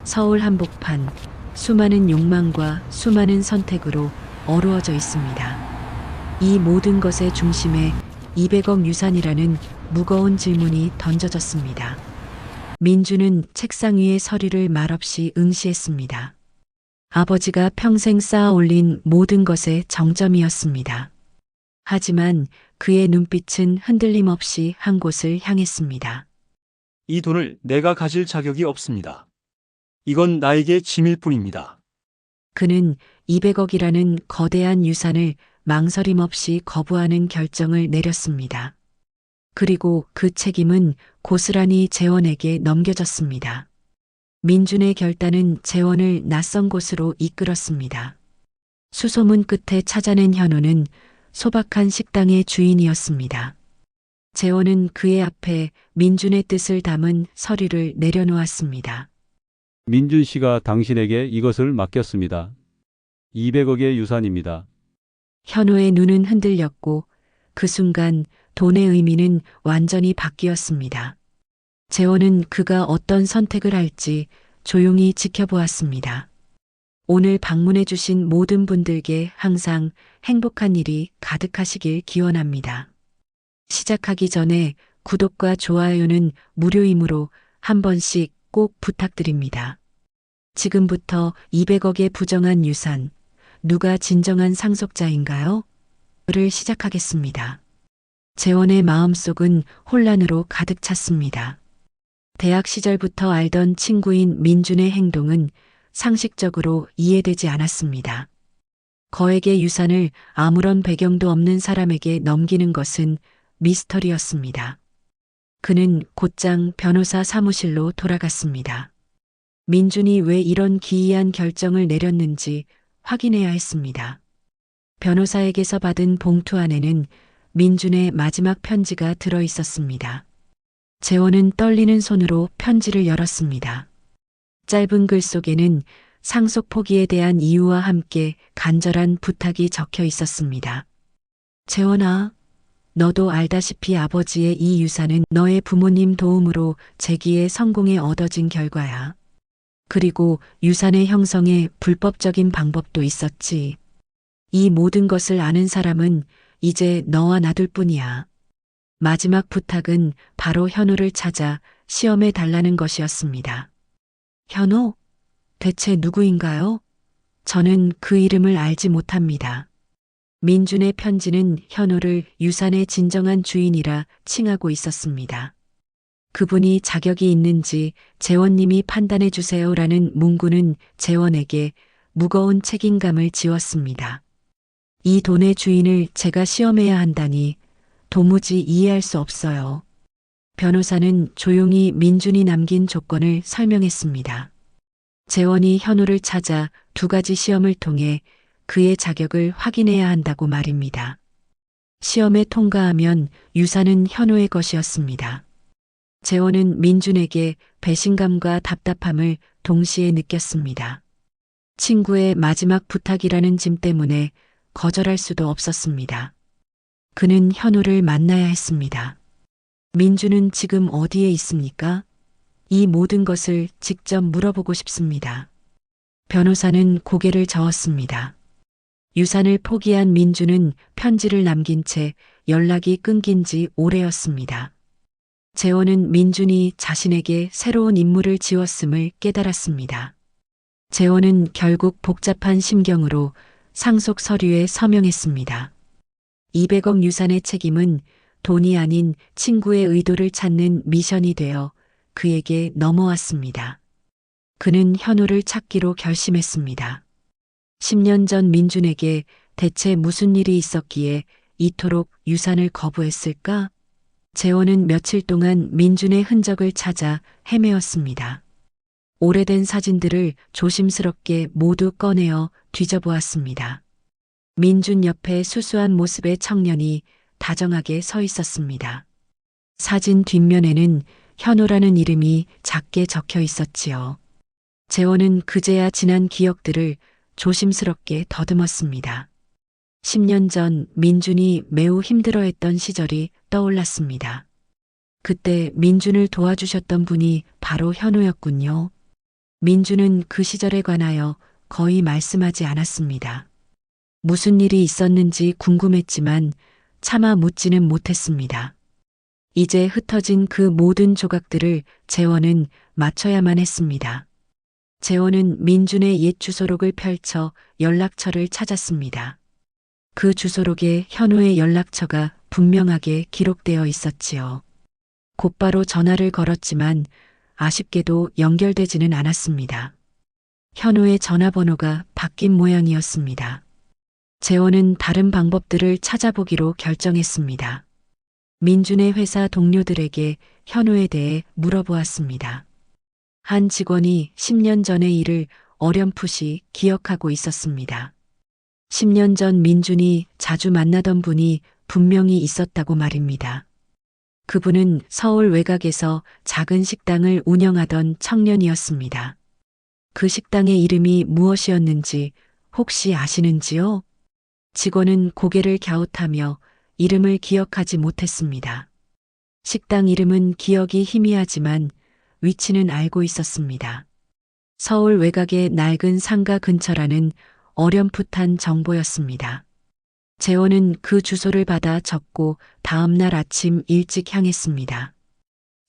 서울 한복판, 수많은 욕망과 수많은 선택으로 어루어져 있습니다. 이 모든 것의 중심에 200억 유산이라는 무거운 질문이 던져졌습니다. 민주는 책상 위의 서류를 말없이 응시했습니다. 아버지가 평생 쌓아 올린 모든 것의 정점이었습니다. 하지만 그의 눈빛은 흔들림 없이 한 곳을 향했습니다. 이 돈을 내가 가질 자격이 없습니다. 이건 나에게 짐일 뿐입니다. 그는 200억이라는 거대한 유산을 망설임 없이 거부하는 결정을 내렸습니다. 그리고 그 책임은 고스란히 재원에게 넘겨졌습니다. 민준의 결단은 재원을 낯선 곳으로 이끌었습니다. 수소문 끝에 찾아낸 현우는 소박한 식당의 주인이었습니다. 재원은 그의 앞에 민준의 뜻을 담은 서류를 내려놓았습니다. 민준 씨가 당신에게 이것을 맡겼습니다. 200억의 유산입니다. 현우의 눈은 흔들렸고 그 순간 돈의 의미는 완전히 바뀌었습니다. 재원은 그가 어떤 선택을 할지 조용히 지켜보았습니다. 오늘 방문해 주신 모든 분들께 항상 행복한 일이 가득하시길 기원합니다. 시작하기 전에 구독과 좋아요는 무료이므로 한 번씩 꼭 부탁드립니다. 지금부터 200억의 부정한 유산, 누가 진정한 상속자인가요? 를 시작하겠습니다. 재원의 마음속은 혼란으로 가득 찼습니다. 대학 시절부터 알던 친구인 민준의 행동은 상식적으로 이해되지 않았습니다. 거액의 유산을 아무런 배경도 없는 사람에게 넘기는 것은 미스터리였습니다. 그는 곧장 변호사 사무실로 돌아갔습니다. 민준이 왜 이런 기이한 결정을 내렸는지 확인해야 했습니다. 변호사에게서 받은 봉투 안에는 민준의 마지막 편지가 들어 있었습니다. 재원은 떨리는 손으로 편지를 열었습니다. 짧은 글 속에는 상속 포기에 대한 이유와 함께 간절한 부탁이 적혀 있었습니다. 재원아, 너도 알다시피 아버지의 이 유산은 너의 부모님 도움으로 재기에 성공해 얻어진 결과야. 그리고 유산의 형성에 불법적인 방법도 있었지. 이 모든 것을 아는 사람은 이제 너와 나둘 뿐이야. 마지막 부탁은 바로 현우를 찾아 시험해 달라는 것이었습니다. 현우? 대체 누구인가요? 저는 그 이름을 알지 못합니다. 민준의 편지는 현우를 유산의 진정한 주인이라 칭하고 있었습니다. 그분이 자격이 있는지 재원님이 판단해 주세요라는 문구는 재원에게 무거운 책임감을 지웠습니다. 이 돈의 주인을 제가 시험해야 한다니 도무지 이해할 수 없어요. 변호사는 조용히 민준이 남긴 조건을 설명했습니다. 재원이 현우를 찾아 2가지 시험을 통해 그의 자격을 확인해야 한다고 말입니다. 시험에 통과하면 유산은 현우의 것이었습니다. 재원은 민준에게 배신감과 답답함을 동시에 느꼈습니다. 친구의 마지막 부탁이라는 짐 때문에 거절할 수도 없었습니다. 그는 현우를 만나야 했습니다. 민준은 지금 어디에 있습니까? 이 모든 것을 직접 물어보고 싶습니다. 변호사는 고개를 저었습니다. 유산을 포기한 민준은 편지를 남긴 채 연락이 끊긴 지 오래였습니다. 재원은 민준이 자신에게 새로운 임무를 지웠음을 깨달았습니다. 재원은 결국 복잡한 심경으로 상속 서류에 서명했습니다. 200억 유산의 책임은 돈이 아닌 친구의 의도를 찾는 미션이 되어 그에게 넘어왔습니다. 그는 현우를 찾기로 결심했습니다. 10년 전 민준에게 대체 무슨 일이 있었기에 이토록 유산을 거부했을까? 재원은 며칠 동안 민준의 흔적을 찾아 헤매었습니다. 오래된 사진들을 조심스럽게 모두 꺼내어 뒤져보았습니다. 민준 옆에 수수한 모습의 청년이 다정하게 서 있었습니다. 사진 뒷면에는 현우라는 이름이 작게 적혀 있었지요. 재원은 그제야 지난 기억들을 조심스럽게 더듬었습니다. 10년 전 민준이 매우 힘들어했던 시절이 떠올랐습니다. 그때 민준을 도와주셨던 분이 바로 현우였군요. 민주는 그 시절에 관하여 거의 말씀하지 않았습니다. 무슨 일이 있었는지 궁금했지만 차마 묻지는 못했습니다. 이제 흩어진 그 모든 조각들을 재원은 맞춰야만 했습니다. 재원은 민준의 옛 주소록을 펼쳐 연락처를 찾았습니다. 그 주소록에 현우의 연락처가 분명하게 기록되어 있었지요. 곧바로 전화를 걸었지만 아쉽게도 연결되지는 않았습니다. 현우의 전화번호가 바뀐 모양이었습니다. 재원은 다른 방법들을 찾아보기로 결정했습니다. 민준의 회사 동료들에게 현우에 대해 물어보았습니다. 한 직원이 10년 전의 일을 어렴풋이 기억하고 있었습니다. 10년 전 민준이 자주 만나던 분이 분명히 있었다고 말입니다. 그분은 서울 외곽에서 작은 식당을 운영하던 청년이었습니다. 그 식당의 이름이 무엇이었는지 혹시 아시는지요? 직원은 고개를 갸웃하며 이름을 기억하지 못했습니다. 식당 이름은 기억이 희미하지만 위치는 알고 있었습니다. 서울 외곽의 낡은 상가 근처라는 어렴풋한 정보였습니다. 재원은 그 주소를 받아 적고 다음 날 아침 일찍 향했습니다.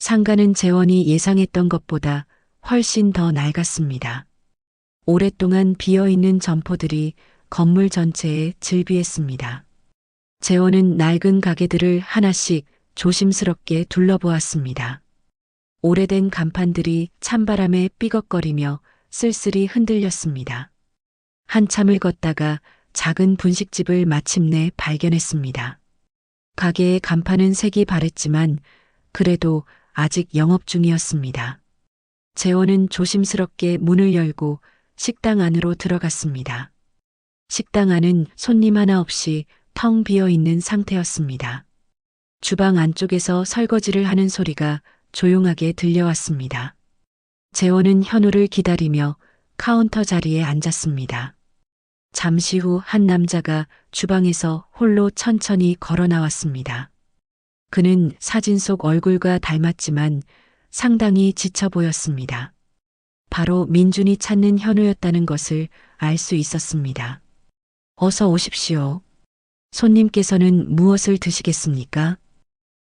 상가는 재원이 예상했던 것보다 훨씬 더 낡았습니다. 오랫동안 비어있는 점포들이 건물 전체에 즐비했습니다. 재원은 낡은 가게들을 하나씩 조심스럽게 둘러보았습니다. 오래된 간판들이 찬바람에 삐걱거리며 쓸쓸히 흔들렸습니다. 한참을 걷다가 작은 분식집을 마침내 발견했습니다. 가게의 간판은 색이 바랬지만 그래도 아직 영업 중이었습니다. 재원은 조심스럽게 문을 열고 식당 안으로 들어갔습니다. 식당 안은 손님 하나 없이 텅 비어 있는 상태였습니다. 주방 안쪽에서 설거지를 하는 소리가 조용하게 들려왔습니다. 재원은 현우를 기다리며 카운터 자리에 앉았습니다. 잠시 후 한 남자가 주방에서 홀로 천천히 걸어 나왔습니다. 그는 사진 속 얼굴과 닮았지만 상당히 지쳐 보였습니다. 바로 민준이 찾는 현우였다는 것을 알 수 있었습니다. 어서 오십시오. 손님께서는 무엇을 드시겠습니까?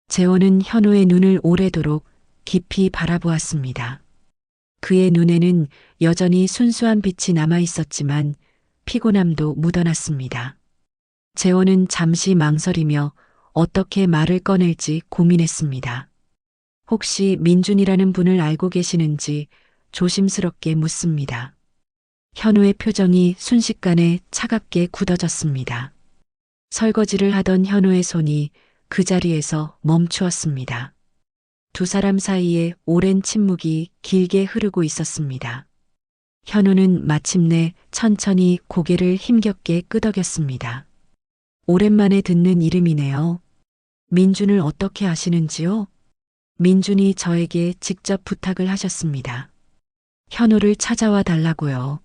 재원은 현우의 눈을 오래도록 깊이 바라보았습니다. 그의 눈에는 여전히 순수한 빛이 남아 있었지만 피곤함도 묻어났습니다. 재원은 잠시 망설이며 어떻게 말을 꺼낼지 고민했습니다. 혹시 민준이라는 분을 알고 계시는지 조심스럽게 묻습니다. 현우의 표정이 순식간에 차갑게 굳어졌습니다. 설거지를 하던 현우의 손이 그 자리에서 멈추었습니다. 두 사람 사이에 오랜 침묵이 길게 흐르고 있었습니다. 현우는 마침내 천천히 고개를 힘겹게 끄덕였습니다. 오랜만에 듣는 이름이네요. 민준을 어떻게 아시는지요? 민준이 저에게 직접 부탁을 하셨습니다. 현우를 찾아와 달라고요.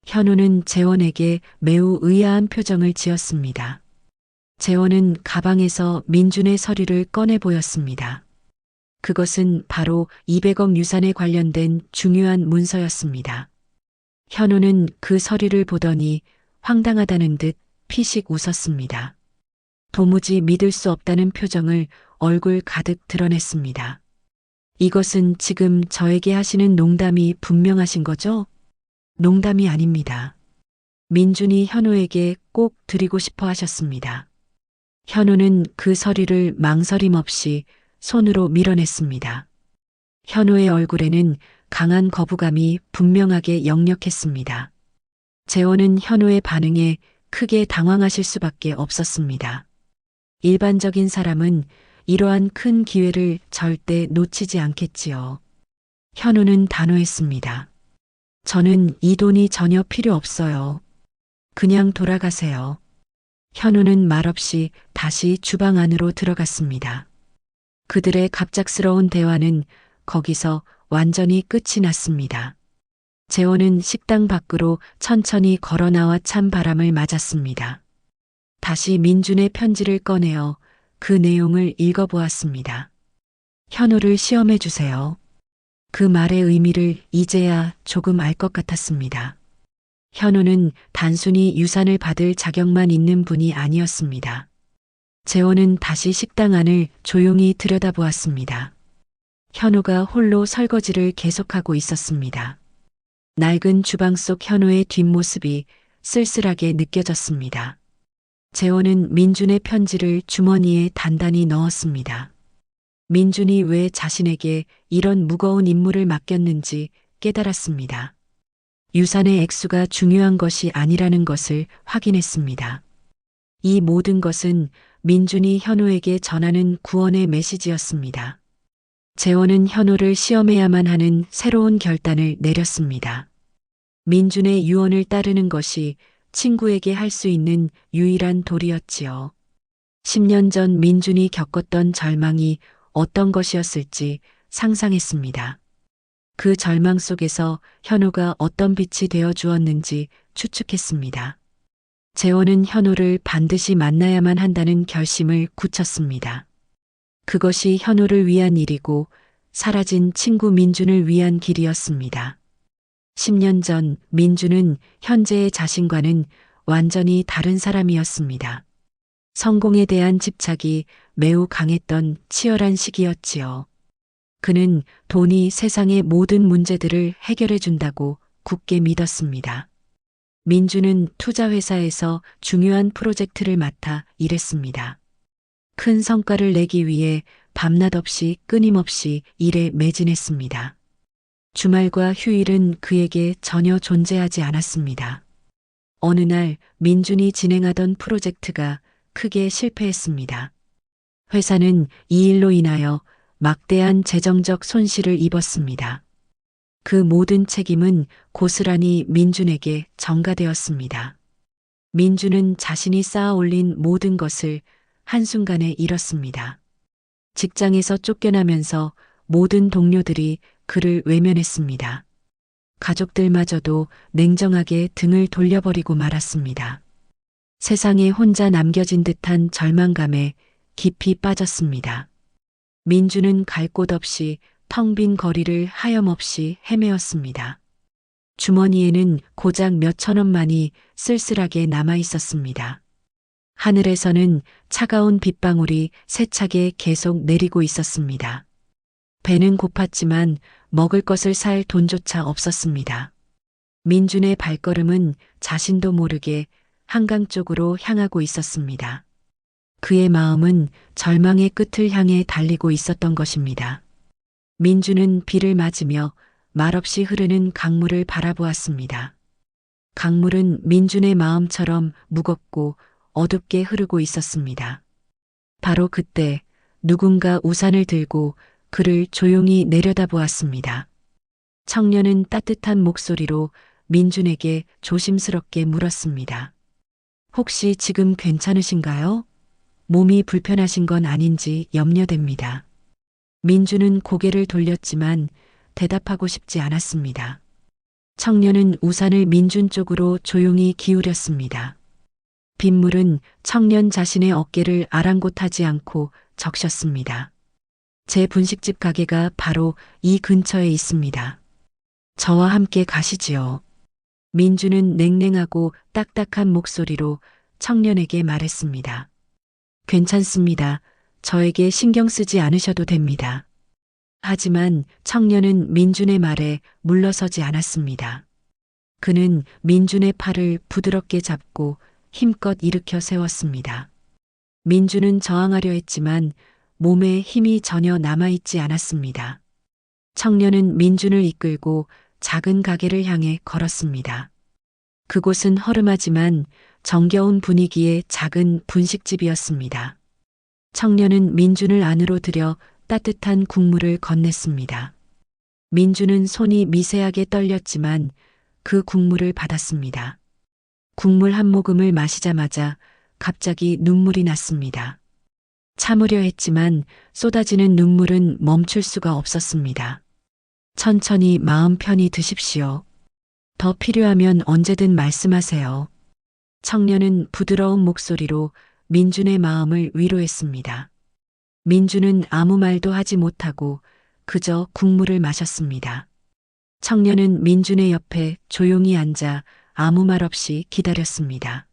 현우는 재원에게 매우 의아한 표정을 지었습니다. 재원은 가방에서 민준의 서류를 꺼내 보였습니다. 그것은 바로 200억 유산에 관련된 중요한 문서였습니다. 현우는 그 서류를 보더니 황당하다는 듯 피식 웃었습니다. 도무지 믿을 수 없다는 표정을 얼굴 가득 드러냈습니다. 이것은 지금 저에게 하시는 농담이 분명하신 거죠? 농담이 아닙니다. 민준이 현우에게 꼭 드리고 싶어 하셨습니다. 현우는 그 서류를 망설임 없이 손으로 밀어냈습니다. 현우의 얼굴에는 강한 거부감이 분명하게 역력했습니다. 재원은 현우의 반응에 크게 당황하실 수밖에 없었습니다. 일반적인 사람은 이러한 큰 기회를 절대 놓치지 않겠지요. 현우는 단호했습니다. 저는 이 돈이 전혀 필요 없어요. 그냥 돌아가세요. 현우는 말없이 다시 주방 안으로 들어갔습니다. 그들의 갑작스러운 대화는 거기서 완전히 끝이 났습니다. 재원은 식당 밖으로 천천히 걸어 나와 찬 바람을 맞았습니다. 다시 민준의 편지를 꺼내어 그 내용을 읽어보았습니다. 현우를 시험해 주세요. 그 말의 의미를 이제야 조금 알 것 같았습니다. 현우는 단순히 유산을 받을 자격만 있는 분이 아니었습니다. 재원은 다시 식당 안을 조용히 들여다보았습니다. 현우가 홀로 설거지를 계속하고 있었습니다. 낡은 주방 속 현우의 뒷모습이 쓸쓸하게 느껴졌습니다. 재원은 민준의 편지를 주머니에 단단히 넣었습니다. 민준이 왜 자신에게 이런 무거운 임무를 맡겼는지 깨달았습니다. 유산의 액수가 중요한 것이 아니라는 것을 확인했습니다. 이 모든 것은 민준이 현우에게 전하는 구원의 메시지였습니다. 재원은 현우를 시험해야만 하는 새로운 결단을 내렸습니다. 민준의 유언을 따르는 것이 친구에게 할 수 있는 유일한 도리였지요. 10년 전 민준이 겪었던 절망이 어떤 것이었을지 상상했습니다. 그 절망 속에서 현우가 어떤 빛이 되어 주었는지 추측했습니다. 재원은 현우를 반드시 만나야만 한다는 결심을 굳혔습니다. 그것이 현우를 위한 일이고 사라진 친구 민준을 위한 길이었습니다. 10년 전 민준은 현재의 자신과는 완전히 다른 사람이었습니다. 성공에 대한 집착이 매우 강했던 치열한 시기였지요. 그는 돈이 세상의 모든 문제들을 해결해 준다고 굳게 믿었습니다. 민준은 투자회사에서 중요한 프로젝트를 맡아 일했습니다. 큰 성과를 내기 위해 밤낮 없이 끊임없이 일에 매진했습니다. 주말과 휴일은 그에게 전혀 존재하지 않았습니다. 어느 날 민준이 진행하던 프로젝트가 크게 실패했습니다. 회사는 이 일로 인하여 막대한 재정적 손실을 입었습니다. 그 모든 책임은 고스란히 민준에게 전가되었습니다. 민준은 자신이 쌓아 올린 모든 것을 한순간에 잃었습니다. 직장에서 쫓겨나면서 모든 동료들이 그를 외면했습니다. 가족들마저도 냉정하게 등을 돌려버리고 말았습니다. 세상에 혼자 남겨진 듯한 절망감에 깊이 빠졌습니다. 민준은 갈 곳 없이 텅 빈 거리를 하염없이 헤매었습니다. 주머니에는 고작 몇천 원만이 쓸쓸하게 남아 있었습니다. 하늘에서는 차가운 빗방울이 세차게 계속 내리고 있었습니다. 배는 고팠지만 먹을 것을 살 돈조차 없었습니다. 민준의 발걸음은 자신도 모르게 한강 쪽으로 향하고 있었습니다. 그의 마음은 절망의 끝을 향해 달리고 있었던 것입니다. 민준은 비를 맞으며 말없이 흐르는 강물을 바라보았습니다. 강물은 민준의 마음처럼 무겁고 어둡게 흐르고 있었습니다. 바로 그때 누군가 우산을 들고 그를 조용히 내려다보았습니다. 청년은 따뜻한 목소리로 민준에게 조심스럽게 물었습니다. 혹시 지금 괜찮으신가요? 몸이 불편하신 건 아닌지 염려됩니다. 민준은 고개를 돌렸지만 대답하고 싶지 않았습니다. 청년은 우산을 민준 쪽으로 조용히 기울였습니다. 빗물은 청년 자신의 어깨를 아랑곳하지 않고 적셨습니다. 제 분식집 가게가 바로 이 근처에 있습니다. 저와 함께 가시지요. 민준은 냉랭하고 딱딱한 목소리로 청년에게 말했습니다. 괜찮습니다. 저에게 신경 쓰지 않으셔도 됩니다. 하지만 청년은 민준의 말에 물러서지 않았습니다. 그는 민준의 팔을 부드럽게 잡고 힘껏 일으켜 세웠습니다. 민준은 저항하려 했지만 몸에 힘이 전혀 남아있지 않았습니다. 청년은 민준을 이끌고 작은 가게를 향해 걸었습니다. 그곳은 허름하지만 정겨운 분위기의 작은 분식집이었습니다. 청년은 민준을 안으로 들여 따뜻한 국물을 건넸습니다. 민준은 손이 미세하게 떨렸지만 그 국물을 받았습니다. 국물 한 모금을 마시자마자 갑자기 눈물이 났습니다. 참으려 했지만 쏟아지는 눈물은 멈출 수가 없었습니다. 천천히 마음 편히 드십시오. 더 필요하면 언제든 말씀하세요. 청년은 부드러운 목소리로 민준의 마음을 위로했습니다. 민준은 아무 말도 하지 못하고 그저 국물을 마셨습니다. 청년은 민준의 옆에 조용히 앉아 아무 말 없이 기다렸습니다.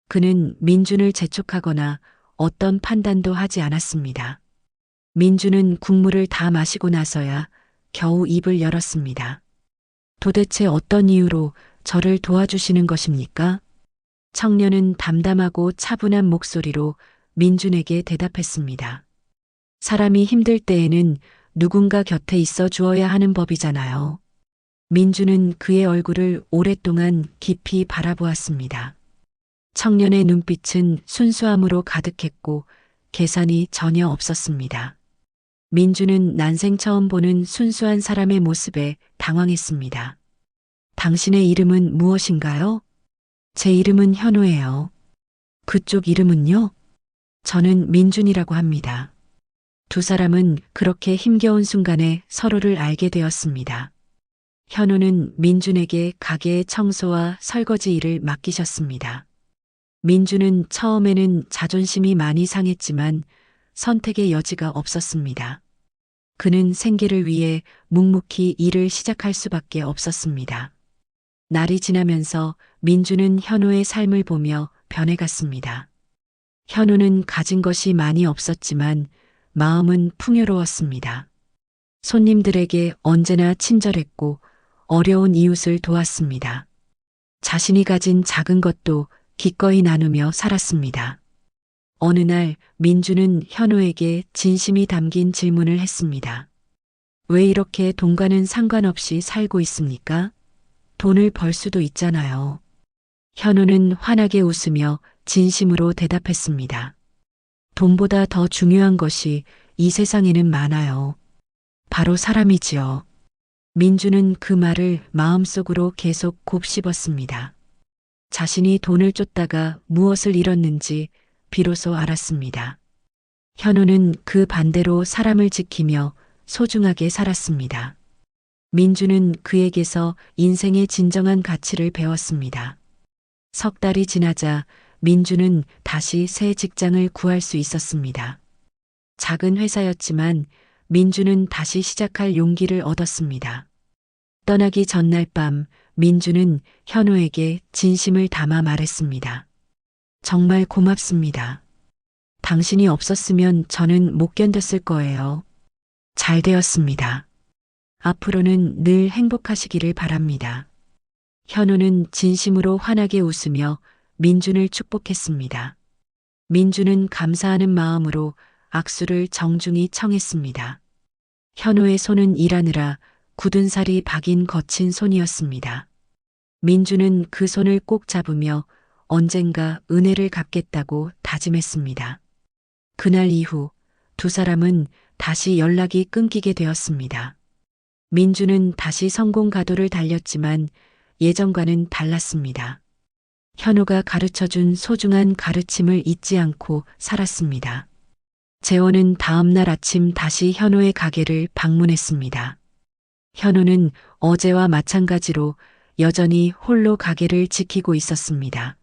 그는 민준을 재촉하거나 어떤 판단도 하지 않았습니다. 민준은 국물을 다 마시고 나서야 겨우 입을 열었습니다. 도대체 어떤 이유로 저를 도와주시는 것입니까? 청년은 담담하고 차분한 목소리로 민준에게 대답했습니다. 사람이 힘들 때에는 누군가 곁에 있어 주어야 하는 법이잖아요. 민준은 그의 얼굴을 오랫동안 깊이 바라보았습니다. 청년의 눈빛은 순수함으로 가득했고 계산이 전혀 없었습니다. 민준은 난생 처음 보는 순수한 사람의 모습에 당황했습니다. 당신의 이름은 무엇인가요? 제 이름은 현우예요. 그쪽 이름은요? 저는 민준이라고 합니다. 두 사람은 그렇게 힘겨운 순간에 서로를 알게 되었습니다. 현우는 민준에게 가게의 청소와 설거지 일을 맡기셨습니다. 민준은 처음에는 자존심이 많이 상했지만 선택의 여지가 없었습니다. 그는 생계를 위해 묵묵히 일을 시작할 수밖에 없었습니다. 날이 지나면서 민준은 현우의 삶을 보며 변해갔습니다. 현우는 가진 것이 많이 없었지만 마음은 풍요로웠습니다. 손님들에게 언제나 친절했고 어려운 이웃을 도왔습니다. 자신이 가진 작은 것도 기꺼이 나누며 살았습니다. 어느 날 민주는 현우에게 진심이 담긴 질문을 했습니다. 왜 이렇게 돈과는 상관없이 살고 있습니까? 돈을 벌 수도 있잖아요. 현우는 환하게 웃으며 진심으로 대답했습니다. 돈보다 더 중요한 것이 이 세상에는 많아요. 바로 사람이지요. 민주는 그 말을 마음속으로 계속 곱씹었습니다. 자신이 돈을 쫓다가 무엇을 잃었는지 비로소 알았습니다. 현우는 그 반대로 사람을 지키며 소중하게 살았습니다. 민주는 그에게서 인생의 진정한 가치를 배웠습니다. 석 달이 지나자 민주는 다시 새 직장을 구할 수 있었습니다. 작은 회사였지만 민주는 다시 시작할 용기를 얻었습니다. 떠나기 전날 밤 민주는 현우에게 진심을 담아 말했습니다. 정말 고맙습니다. 당신이 없었으면 저는 못 견뎠을 거예요. 잘 되었습니다. 앞으로는 늘 행복하시기를 바랍니다. 현우는 진심으로 환하게 웃으며 민준을 축복했습니다. 민준은 감사하는 마음으로 악수를 정중히 청했습니다. 현우의 손은 일하느라 굳은 살이 박인 거친 손이었습니다. 민주는 그 손을 꼭 잡으며 언젠가 은혜를 갚겠다고 다짐했습니다. 그날 이후 두 사람은 다시 연락이 끊기게 되었습니다. 민주는 다시 성공 가도를 달렸지만 예전과는 달랐습니다. 현우가 가르쳐준 소중한 가르침을 잊지 않고 살았습니다. 재원은 다음 날 아침 다시 현우의 가게를 방문했습니다. 현우는 어제와 마찬가지로 여전히 홀로 가게를 지키고 있었습니다.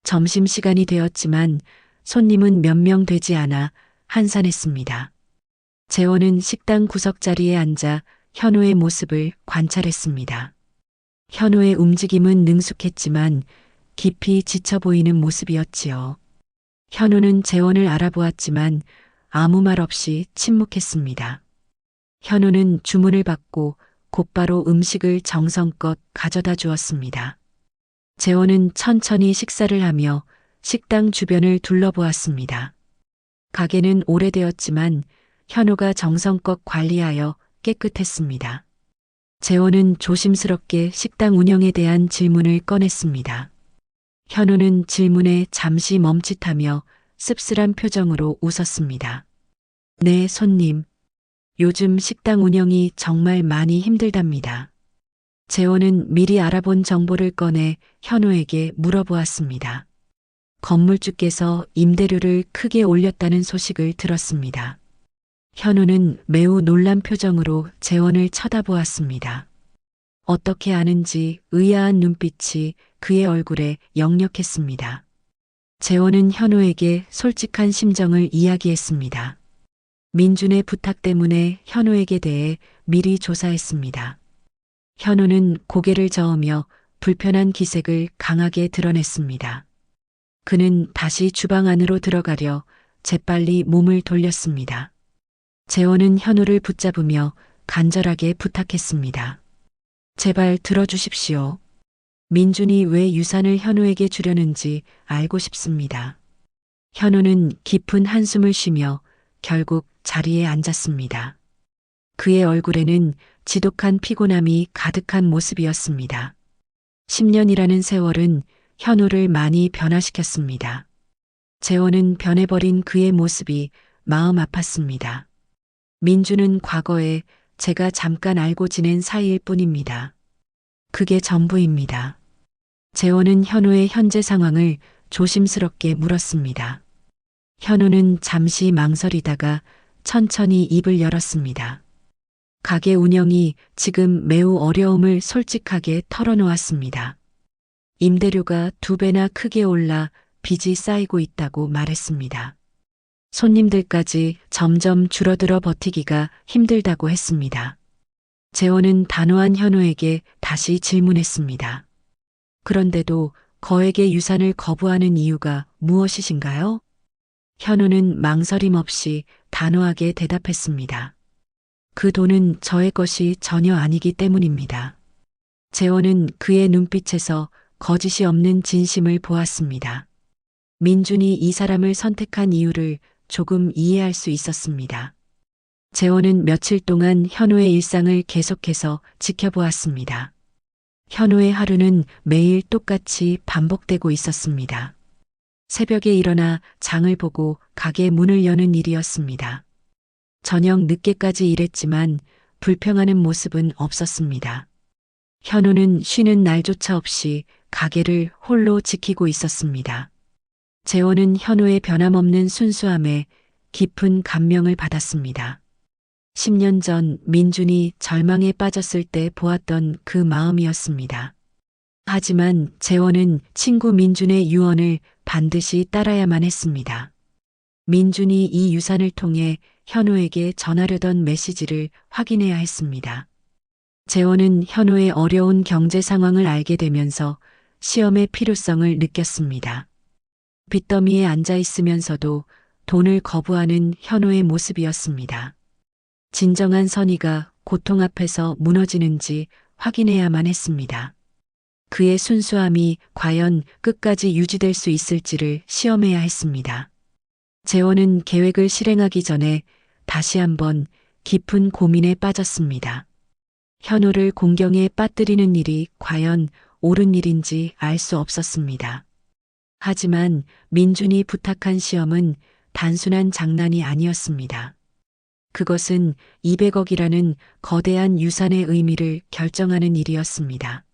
점심시간이 되었지만 손님은 몇 명 되지 않아 한산했습니다. 재원은 식당 구석자리에 앉아 현우의 모습을 관찰했습니다. 현우의 움직임은 능숙했지만 깊이 지쳐 보이는 모습이었지요. 현우는 재원을 알아보았지만 아무 말 없이 침묵했습니다. 현우는 주문을 받고 곧바로 음식을 정성껏 가져다 주었습니다. 재원은 천천히 식사를 하며 식당 주변을 둘러보았습니다. 가게는 오래되었지만 현우가 정성껏 관리하여 깨끗했습니다. 재원은 조심스럽게 식당 운영에 대한 질문을 꺼냈습니다. 현우는 질문에 잠시 멈칫하며 씁쓸한 표정으로 웃었습니다. 네, 손님. 요즘 식당 운영이 정말 많이 힘들답니다. 재원은 미리 알아본 정보를 꺼내 현우에게 물어보았습니다. 건물주께서 임대료를 크게 올렸다는 소식을 들었습니다. 현우는 매우 놀란 표정으로 재원을 쳐다보았습니다. 어떻게 아는지 의아한 눈빛이 그의 얼굴에 역력했습니다. 재원은 현우에게 솔직한 심정을 이야기했습니다. 민준의 부탁 때문에 현우에게 대해 미리 조사했습니다. 현우는 고개를 저으며 불편한 기색을 강하게 드러냈습니다. 그는 다시 주방 안으로 들어가려 재빨리 몸을 돌렸습니다. 재원은 현우를 붙잡으며 간절하게 부탁했습니다. 제발 들어주십시오. 민준이 왜 유산을 현우에게 주려는지 알고 싶습니다. 현우는 깊은 한숨을 쉬며 결국 자리에 앉았습니다. 그의 얼굴에는 지독한 피곤함이 가득한 모습이었습니다. 10년이라는 세월은 현우를 많이 변화시켰습니다. 재원은 변해버린 그의 모습이 마음 아팠습니다. 민주는 과거에 제가 잠깐 알고 지낸 사이일 뿐입니다. 그게 전부입니다. 재원은 현우의 현재 상황을 조심스럽게 물었습니다. 현우는 잠시 망설이다가 천천히 입을 열었습니다. 가게 운영이 지금 매우 어려움을 솔직하게 털어놓았습니다. 임대료가 2배나 크게 올라 빚이 쌓이고 있다고 말했습니다. 손님들까지 점점 줄어들어 버티기가 힘들다고 했습니다. 재원은 단호한 현우에게 다시 질문했습니다. 그런데도 거액의 유산을 거부하는 이유가 무엇이신가요? 현우는 망설임 없이 단호하게 대답했습니다. 그 돈은 저의 것이 전혀 아니기 때문입니다. 재원은 그의 눈빛에서 거짓이 없는 진심을 보았습니다. 민준이 이 사람을 선택한 이유를 조금 이해할 수 있었습니다. 재원은 며칠 동안 현우의 일상을 계속해서 지켜보았습니다. 현우의 하루는 매일 똑같이 반복되고 있었습니다. 새벽에 일어나 장을 보고 가게 문을 여는 일이었습니다. 저녁 늦게까지 일했지만 불평하는 모습은 없었습니다. 현우는 쉬는 날조차 없이 가게를 홀로 지키고 있었습니다. 재원은 현우의 변함없는 순수함에 깊은 감명을 받았습니다. 10년 전 민준이 절망에 빠졌을 때 보았던 그 마음이었습니다. 하지만 재원은 친구 민준의 유언을 반드시 따라야만 했습니다. 민준이 이 유산을 통해 현우에게 전하려던 메시지를 확인해야 했습니다. 재원은 현우의 어려운 경제 상황을 알게 되면서 시험의 필요성을 느꼈습니다. 빚더미에 앉아 있으면서도 돈을 거부하는 현우의 모습이었습니다. 진정한 선의가 고통 앞에서 무너지는지 확인해야만 했습니다. 그의 순수함이 과연 끝까지 유지될 수 있을지를 시험해야 했습니다. 재원은 계획을 실행하기 전에 다시 한번 깊은 고민에 빠졌습니다. 현우를 공경에 빠뜨리는 일이 과연 옳은 일인지 알 수 없었습니다. 하지만 민준이 부탁한 시험은 단순한 장난이 아니었습니다. 그것은 200억이라는 거대한 유산의 의미를 결정하는 일이었습니다.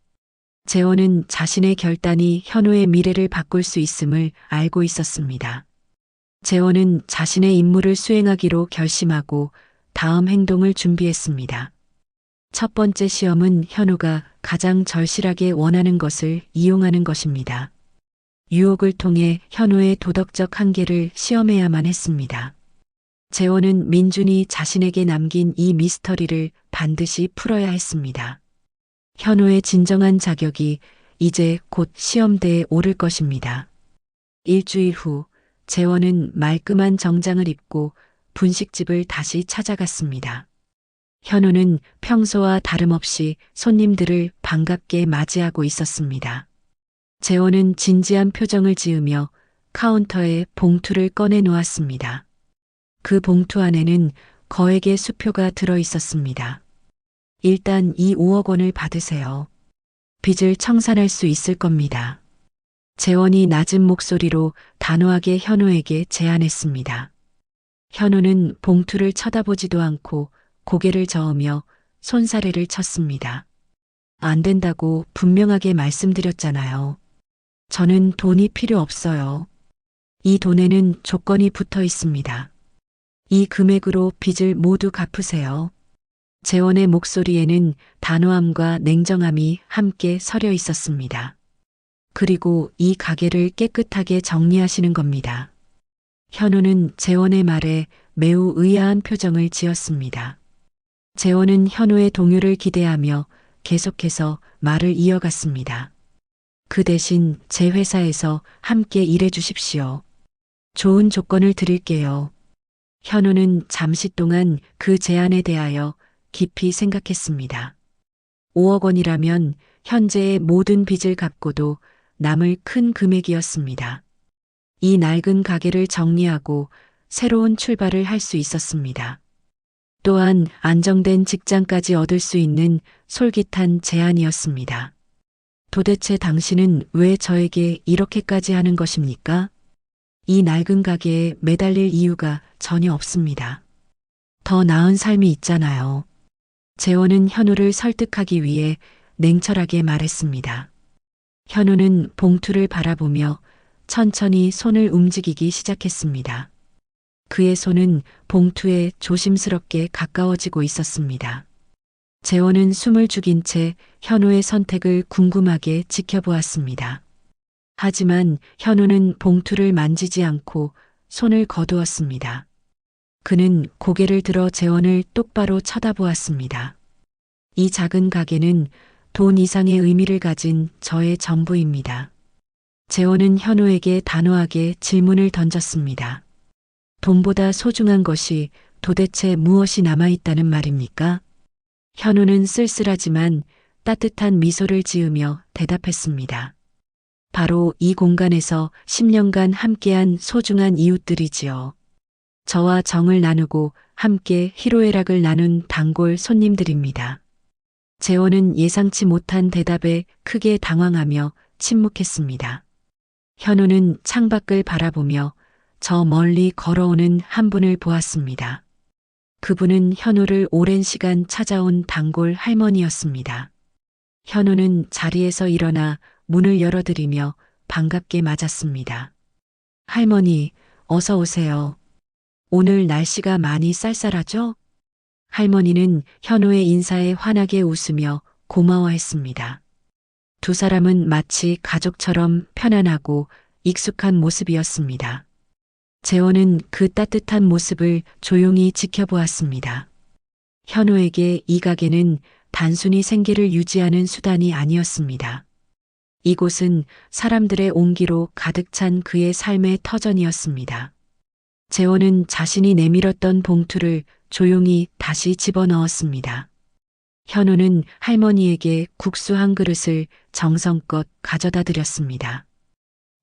재원은 자신의 결단이 현우의 미래를 바꿀 수 있음을 알고 있었습니다. 재원은 자신의 임무를 수행하기로 결심하고 다음 행동을 준비했습니다. 첫 번째 시험은 현우가 가장 절실하게 원하는 것을 이용하는 것입니다. 유혹을 통해 현우의 도덕적 한계를 시험해야만 했습니다. 재원은 민준이 자신에게 남긴 이 미스터리를 반드시 풀어야 했습니다. 현우의 진정한 자격이 이제 곧 시험대에 오를 것입니다. 일주일 후 재원은 말끔한 정장을 입고 분식집을 다시 찾아갔습니다. 현우는 평소와 다름없이 손님들을 반갑게 맞이하고 있었습니다. 재원은 진지한 표정을 지으며 카운터에 봉투를 꺼내 놓았습니다. 그 봉투 안에는 거액의 수표가 들어 있었습니다. 일단 이 5억 원을 받으세요. 빚을 청산할 수 있을 겁니다. 재원이 낮은 목소리로 단호하게 현우에게 제안했습니다. 현우는 봉투를 쳐다보지도 않고 고개를 저으며 손사래를 쳤습니다. 안 된다고 분명하게 말씀드렸잖아요. 저는 돈이 필요 없어요. 이 돈에는 조건이 붙어 있습니다. 이 금액으로 빚을 모두 갚으세요. 재원의 목소리에는 단호함과 냉정함이 함께 서려 있었습니다. 그리고 이 가게를 깨끗하게 정리하시는 겁니다. 현우는 재원의 말에 매우 의아한 표정을 지었습니다. 재원은 현우의 동요를 기대하며 계속해서 말을 이어갔습니다. 그 대신 제 회사에서 함께 일해 주십시오. 좋은 조건을 드릴게요. 현우는 잠시 동안 그 제안에 대하여 깊이 생각했습니다. 5억 원이라면 현재의 모든 빚을 갚고도 남을 큰 금액이었습니다. 이 낡은 가게를 정리하고 새로운 출발을 할 수 있었습니다. 또한 안정된 직장까지 얻을 수 있는 솔깃한 제안이었습니다. 도대체 당신은 왜 저에게 이렇게까지 하는 것입니까? 이 낡은 가게에 매달릴 이유가 전혀 없습니다. 더 나은 삶이 있잖아요. 재원은 현우를 설득하기 위해 냉철하게 말했습니다. 현우는 봉투를 바라보며 천천히 손을 움직이기 시작했습니다. 그의 손은 봉투에 조심스럽게 가까워지고 있었습니다. 재원은 숨을 죽인 채 현우의 선택을 궁금하게 지켜보았습니다. 하지만 현우는 봉투를 만지지 않고 손을 거두었습니다. 그는 고개를 들어 재원을 똑바로 쳐다보았습니다. 이 작은 가게는 돈 이상의 의미를 가진 저의 전부입니다. 재원은 현우에게 단호하게 질문을 던졌습니다. 돈보다 소중한 것이 도대체 무엇이 남아있다는 말입니까? 현우는 쓸쓸하지만 따뜻한 미소를 지으며 대답했습니다. 바로 이 공간에서 10년간 함께한 소중한 이웃들이지요. 저와 정을 나누고 함께 희로애락을 나눈 단골 손님들입니다. 재원은 예상치 못한 대답에 크게 당황하며 침묵했습니다. 현우는 창밖을 바라보며 저 멀리 걸어오는 한 분을 보았습니다. 그분은 현우를 오랜 시간 찾아온 단골 할머니였습니다. 현우는 자리에서 일어나 문을 열어드리며 반갑게 맞았습니다. 할머니, 어서 오세요. 오늘 날씨가 많이 쌀쌀하죠? 할머니는 현우의 인사에 환하게 웃으며 고마워했습니다. 두 사람은 마치 가족처럼 편안하고 익숙한 모습이었습니다. 재원은 그 따뜻한 모습을 조용히 지켜보았습니다. 현우에게 이 가게는 단순히 생계를 유지하는 수단이 아니었습니다. 이곳은 사람들의 온기로 가득 찬 그의 삶의 터전이었습니다. 재원은 자신이 내밀었던 봉투를 조용히 다시 집어넣었습니다. 현우는 할머니에게 국수 한 그릇을 정성껏 가져다 드렸습니다.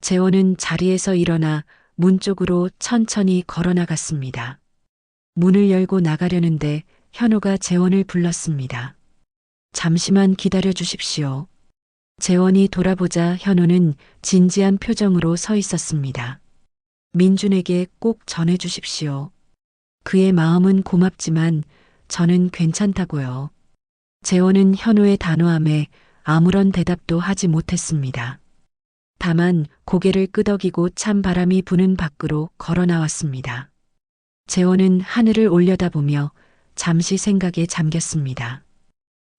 재원은 자리에서 일어나 문 쪽으로 천천히 걸어나갔습니다. 문을 열고 나가려는데 현우가 재원을 불렀습니다. 잠시만 기다려 주십시오. 재원이 돌아보자 현우는 진지한 표정으로 서 있었습니다. 민준에게 꼭 전해 주십시오. 그의 마음은 고맙지만 저는 괜찮다고요. 재원은 현우의 단호함에 아무런 대답도 하지 못했습니다. 다만 고개를 끄덕이고 찬 바람이 부는 밖으로 걸어 나왔습니다. 재원은 하늘을 올려다보며 잠시 생각에 잠겼습니다.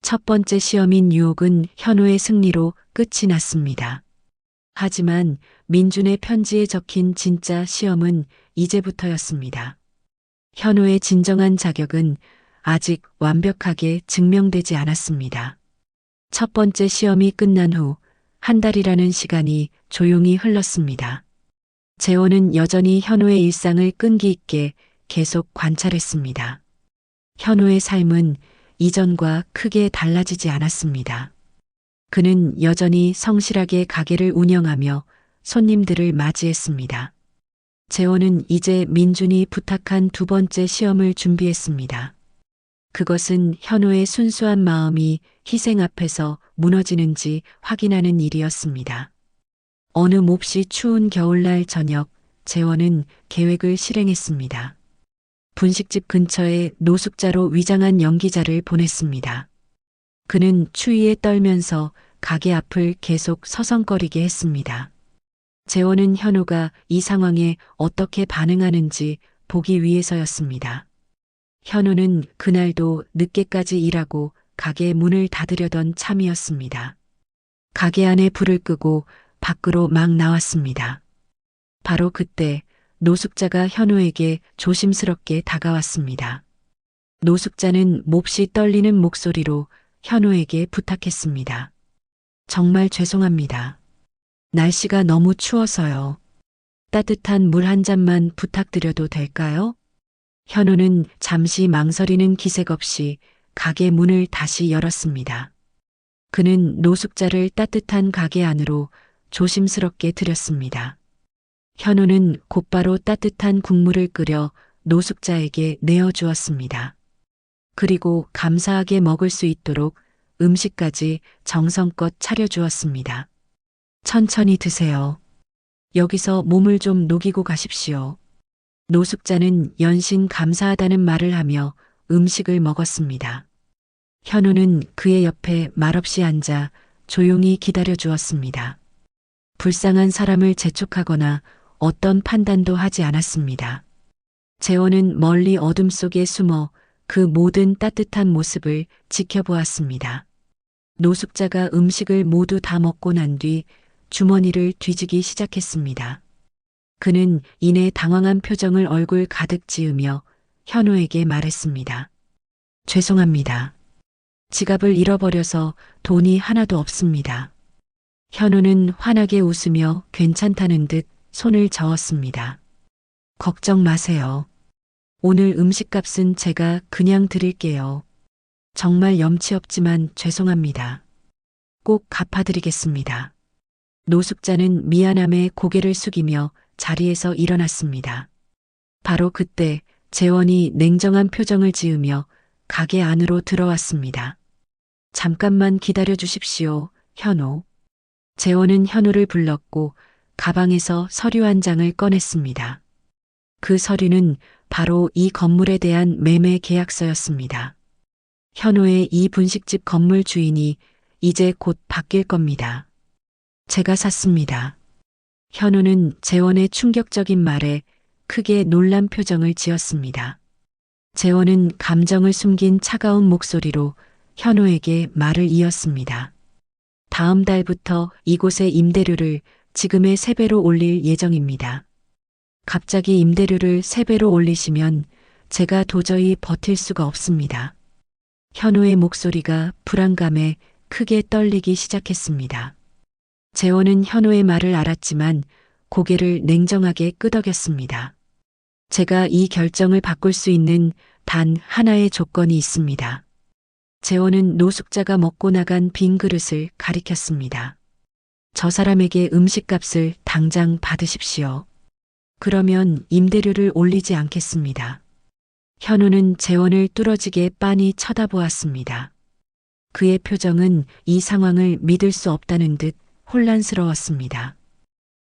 첫 번째 시험인 유혹은 현우의 승리로 끝이 났습니다. 하지만 민준의 편지에 적힌 진짜 시험은 이제부터였습니다. 현우의 진정한 자격은 아직 완벽하게 증명되지 않았습니다. 첫 번째 시험이 끝난 후 한 달이라는 시간이 조용히 흘렀습니다. 재원은 여전히 현우의 일상을 끈기 있게 계속 관찰했습니다. 현우의 삶은 이전과 크게 달라지지 않았습니다. 그는 여전히 성실하게 가게를 운영하며 손님들을 맞이했습니다. 재원은 이제 민준이 부탁한 두 번째 시험을 준비했습니다. 그것은 현우의 순수한 마음이 희생 앞에서 무너지는지 확인하는 일이었습니다. 어느 몹시 추운 겨울날 저녁, 재원은 계획을 실행했습니다. 분식집 근처에 노숙자로 위장한 연기자를 보냈습니다. 그는 추위에 떨면서 가게 앞을 계속 서성거리게 했습니다. 재원은 현우가 이 상황에 어떻게 반응하는지 보기 위해서였습니다. 현우는 그날도 늦게까지 일하고 가게 문을 닫으려던 참이었습니다. 가게 안에 불을 끄고 밖으로 막 나왔습니다. 바로 그때 노숙자가 현우에게 조심스럽게 다가왔습니다. 노숙자는 몹시 떨리는 목소리로 현우에게 부탁했습니다. 정말 죄송합니다. 날씨가 너무 추워서요. 따뜻한 물 한 잔만 부탁드려도 될까요? 현우는 잠시 망설이는 기색 없이 가게 문을 다시 열었습니다. 그는 노숙자를 따뜻한 가게 안으로 조심스럽게 들였습니다. 현우는 곧바로 따뜻한 국물을 끓여 노숙자에게 내어주었습니다. 그리고 감사하게 먹을 수 있도록 음식까지 정성껏 차려주었습니다. 천천히 드세요. 여기서 몸을 좀 녹이고 가십시오. 노숙자는 연신 감사하다는 말을 하며 음식을 먹었습니다. 현우는 그의 옆에 말없이 앉아 조용히 기다려 주었습니다. 불쌍한 사람을 재촉하거나 어떤 판단도 하지 않았습니다. 재원은 멀리 어둠 속에 숨어 그 모든 따뜻한 모습을 지켜보았습니다. 노숙자가 음식을 모두 다 먹고 난 뒤 주머니를 뒤지기 시작했습니다. 그는 이내 당황한 표정을 얼굴 가득 지으며 현우에게 말했습니다. 죄송합니다. 지갑을 잃어버려서 돈이 하나도 없습니다. 현우는 환하게 웃으며 괜찮다는 듯 손을 저었습니다. 걱정 마세요. 오늘 음식값은 제가 그냥 드릴게요. 정말 염치 없지만 죄송합니다. 꼭 갚아드리겠습니다. 노숙자는 미안함에 고개를 숙이며 자리에서 일어났습니다. 바로 그때 재원이 냉정한 표정을 지으며 가게 안으로 들어왔습니다. 잠깐만 기다려 주십시오, 현우. 재원은 현우를 불렀고 가방에서 서류 한 장을 꺼냈습니다. 그 서류는 바로 이 건물에 대한 매매 계약서였습니다. 현우의 이 분식집 건물 주인이 이제 곧 바뀔 겁니다. 제가 샀습니다. 현우는 재원의 충격적인 말에 크게 놀란 표정을 지었습니다. 재원은 감정을 숨긴 차가운 목소리로 현우에게 말을 이었습니다. 다음 달부터 이곳의 임대료를 지금의 3배로 올릴 예정입니다. 갑자기 임대료를 3배로 올리시면 제가 도저히 버틸 수가 없습니다. 현우의 목소리가 불안감에 크게 떨리기 시작했습니다. 재원은 현우의 말을 알았지만 고개를 냉정하게 끄덕였습니다. 제가 이 결정을 바꿀 수 있는 단 하나의 조건이 있습니다. 재원은 노숙자가 먹고 나간 빈 그릇을 가리켰습니다. 저 사람에게 음식값을 당장 받으십시오. 그러면 임대료를 올리지 않겠습니다. 현우는 재원을 뚫어지게 빤히 쳐다보았습니다. 그의 표정은 이 상황을 믿을 수 없다는 듯 혼란스러웠습니다.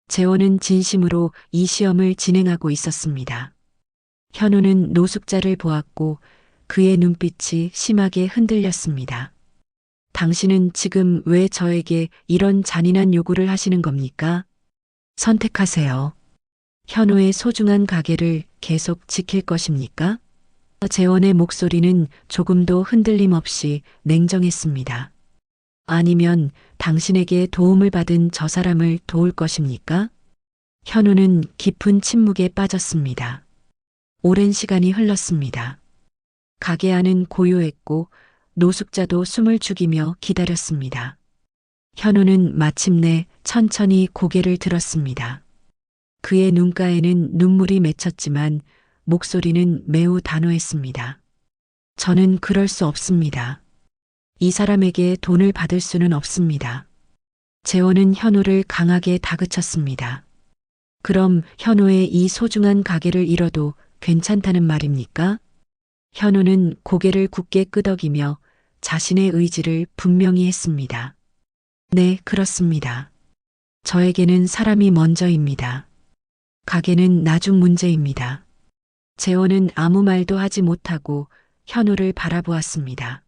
재원은 진심으로 이 시험을 진행하고 있었습니다. 현우는 노숙자를 보았고 그의 눈빛이 심하게 흔들렸습니다. 당신은 지금 왜 저에게 이런 잔인한 요구를 하시는 겁니까? 선택하세요. 현우의 소중한 가게를 계속 지킬 것입니까? 재원의 목소리는 조금도 흔들림 없이 냉정했습니다. 아니면 당신에게 도움을 받은 저 사람을 도울 것입니까? 현우는 깊은 침묵에 빠졌습니다. 오랜 시간이 흘렀습니다. 가게 안은 고요했고 노숙자도 숨을 죽이며 기다렸습니다. 현우는 마침내 천천히 고개를 들었습니다. 그의 눈가에는 눈물이 맺혔지만 목소리는 매우 단호했습니다. 저는 그럴 수 없습니다. 이 사람에게 돈을 받을 수는 없습니다. 재원은 현우를 강하게 다그쳤습니다. 그럼 현우의 이 소중한 가게를 잃어도 괜찮다는 말입니까? 현우는 고개를 굳게 끄덕이며 자신의 의지를 분명히 했습니다. 네, 그렇습니다. 저에게는 사람이 먼저입니다. 가게는 나중 문제입니다. 재원은 아무 말도 하지 못하고 현우를 바라보았습니다.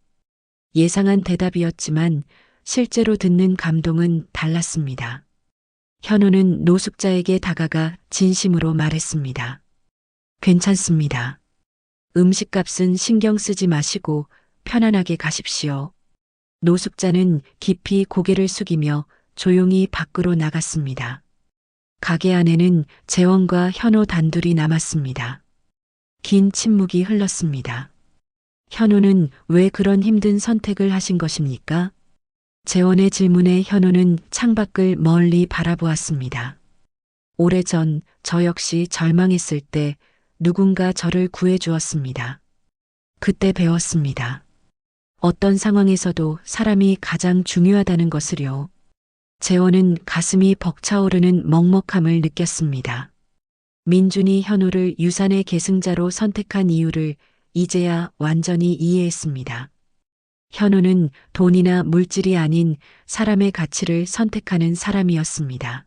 예상한 대답이었지만 실제로 듣는 감동은 달랐습니다. 현우는 노숙자에게 다가가 진심으로 말했습니다. 괜찮습니다. 음식값은 신경 쓰지 마시고 편안하게 가십시오. 노숙자는 깊이 고개를 숙이며 조용히 밖으로 나갔습니다. 가게 안에는 재원과 현우 단둘이 남았습니다. 긴 침묵이 흘렀습니다. 현우는 왜 그런 힘든 선택을 하신 것입니까? 재원의 질문에 현우는 창밖을 멀리 바라보았습니다. 오래전 저 역시 절망했을 때 누군가 저를 구해 주었습니다. 그때 배웠습니다. 어떤 상황에서도 사람이 가장 중요하다는 것을요. 재원은 가슴이 벅차오르는 먹먹함을 느꼈습니다. 민준이 현우를 유산의 계승자로 선택한 이유를 이제야 완전히 이해했습니다. 현우는 돈이나 물질이 아닌 사람의 가치를 선택하는 사람이었습니다.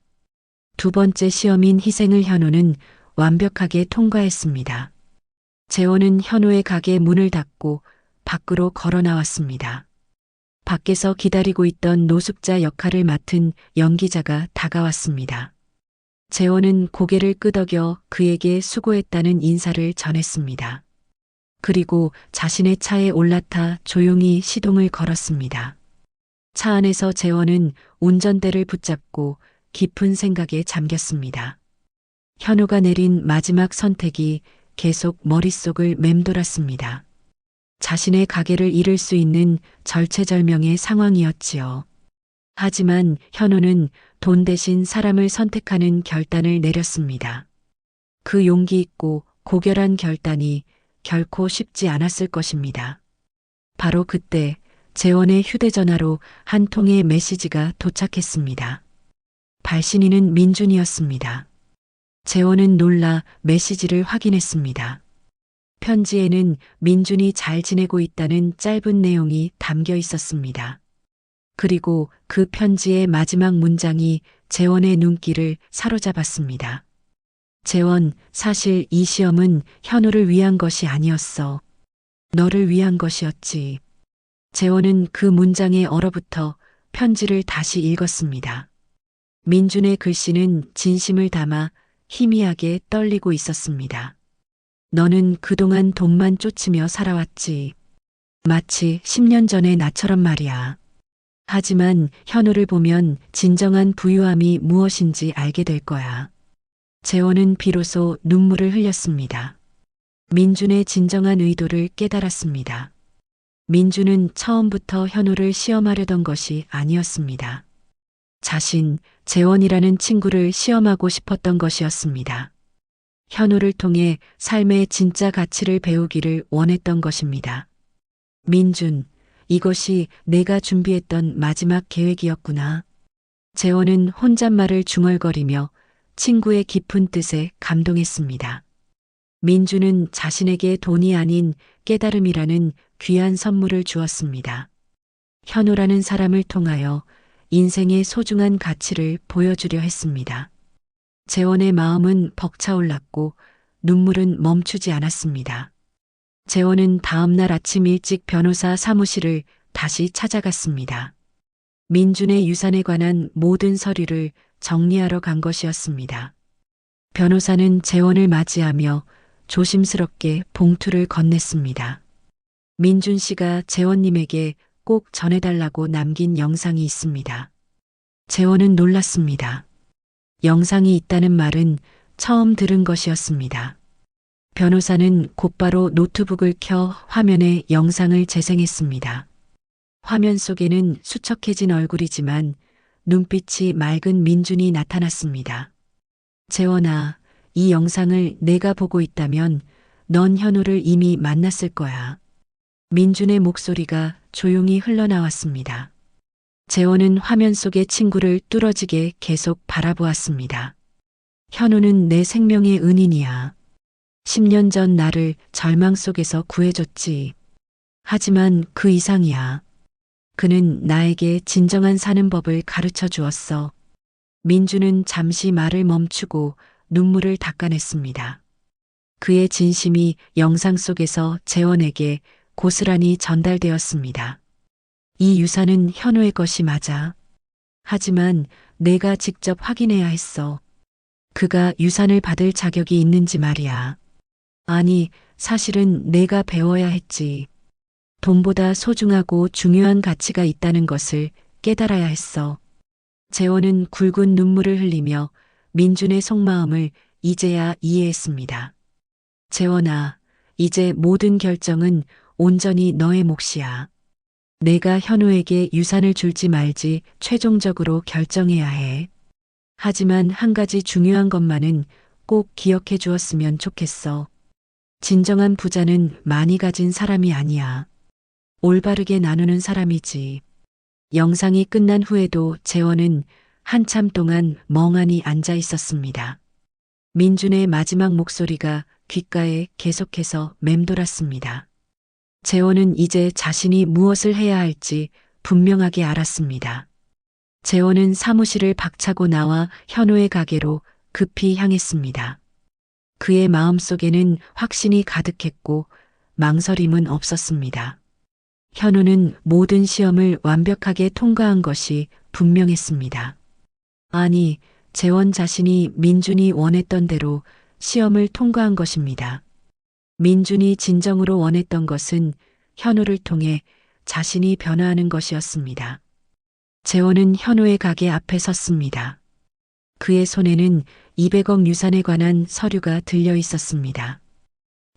두 번째 시험인 희생을 현우는 완벽하게 통과했습니다. 재원은 현우의 가게 문을 닫고 밖으로 걸어 나왔습니다. 밖에서 기다리고 있던 노숙자 역할을 맡은 연기자가 다가왔습니다. 재원은 고개를 끄덕여 그에게 수고했다는 인사를 전했습니다. 그리고 자신의 차에 올라타 조용히 시동을 걸었습니다. 차 안에서 재원은 운전대를 붙잡고 깊은 생각에 잠겼습니다. 현우가 내린 마지막 선택이 계속 머릿속을 맴돌았습니다. 자신의 가게를 잃을 수 있는 절체절명의 상황이었지요. 하지만 현우는 돈 대신 사람을 선택하는 결단을 내렸습니다. 그 용기 있고 고결한 결단이 결코 쉽지 않았을 것입니다. 바로 그때 재원의 휴대전화로 한 통의 메시지가 도착했습니다. 발신인은 민준이었습니다. 재원은 놀라 메시지를 확인했습니다. 편지에는 민준이 잘 지내고 있다는 짧은 내용이 담겨 있었습니다. 그리고 그 편지의 마지막 문장이 재원의 눈길을 사로잡았습니다. 재원, 사실 이 시험은 현우를 위한 것이 아니었어. 너를 위한 것이었지. 재원은 그 문장에 얼어붙어 편지를 다시 읽었습니다. 민준의 글씨는 진심을 담아 희미하게 떨리고 있었습니다. 너는 그동안 돈만 쫓으며 살아왔지. 마치 10년 전의 나처럼 말이야. 하지만 현우를 보면 진정한 부유함이 무엇인지 알게 될 거야. 재원은 비로소 눈물을 흘렸습니다. 민준의 진정한 의도를 깨달았습니다. 민준은 처음부터 현우를 시험하려던 것이 아니었습니다. 자신, 재원이라는 친구를 시험하고 싶었던 것이었습니다. 현우를 통해 삶의 진짜 가치를 배우기를 원했던 것입니다. 민준, 이것이 내가 준비했던 마지막 계획이었구나. 재원은 혼잣말을 중얼거리며 친구의 깊은 뜻에 감동했습니다. 민준은 자신에게 돈이 아닌 깨달음이라는 귀한 선물을 주었습니다. 현우라는 사람을 통하여 인생의 소중한 가치를 보여주려 했습니다. 재원의 마음은 벅차올랐고 눈물은 멈추지 않았습니다. 재원은 다음 날 아침 일찍 변호사 사무실을 다시 찾아갔습니다. 민준의 유산에 관한 모든 서류를 정리하러 간 것이었습니다. 변호사는 재원을 맞이하며 조심스럽게 봉투를 건넸습니다. 민준 씨가 재원님에게 꼭 전해달라고 남긴 영상이 있습니다. 재원은 놀랐습니다. 영상이 있다는 말은 처음 들은 것이었습니다. 변호사는 곧바로 노트북을 켜 화면에 영상을 재생했습니다. 화면 속에는 수척해진 얼굴이지만 눈빛이 맑은 민준이 나타났습니다. 재원아, 이 영상을 내가 보고 있다면 넌 현우를 이미 만났을 거야. 민준의 목소리가 조용히 흘러나왔습니다. 재원은 화면 속의 친구를 뚫어지게 계속 바라보았습니다. 현우는 내 생명의 은인이야. 10년 전 나를 절망 속에서 구해줬지. 하지만 그 이상이야. 그는 나에게 진정한 사는 법을 가르쳐 주었어. 민주는 잠시 말을 멈추고 눈물을 닦아냈습니다. 그의 진심이 영상 속에서 재원에게 고스란히 전달되었습니다. 이 유산은 현우의 것이 맞아. 하지만 내가 직접 확인해야 했어. 그가 유산을 받을 자격이 있는지 말이야. 아니, 사실은 내가 배워야 했지. 돈보다 소중하고 중요한 가치가 있다는 것을 깨달아야 했어. 재원은 굵은 눈물을 흘리며 민준의 속마음을 이제야 이해했습니다. 재원아, 이제 모든 결정은 온전히 너의 몫이야. 내가 현우에게 유산을 줄지 말지 최종적으로 결정해야 해. 하지만 한 가지 중요한 것만은 꼭 기억해 주었으면 좋겠어. 진정한 부자는 많이 가진 사람이 아니야. 올바르게 나누는 사람이지. 영상이 끝난 후에도 재원은 한참 동안 멍하니 앉아 있었습니다. 민준의 마지막 목소리가 귓가에 계속해서 맴돌았습니다. 재원은 이제 자신이 무엇을 해야 할지 분명하게 알았습니다. 재원은 사무실을 박차고 나와 현우의 가게로 급히 향했습니다. 그의 마음속에는 확신이 가득했고 망설임은 없었습니다. 현우는 모든 시험을 완벽하게 통과한 것이 분명했습니다. 아니, 재원 자신이 민준이 원했던 대로 시험을 통과한 것입니다. 민준이 진정으로 원했던 것은 현우를 통해 자신이 변화하는 것이었습니다. 재원은 현우의 가게 앞에 섰습니다. 그의 손에는 200억 유산에 관한 서류가 들려 있었습니다.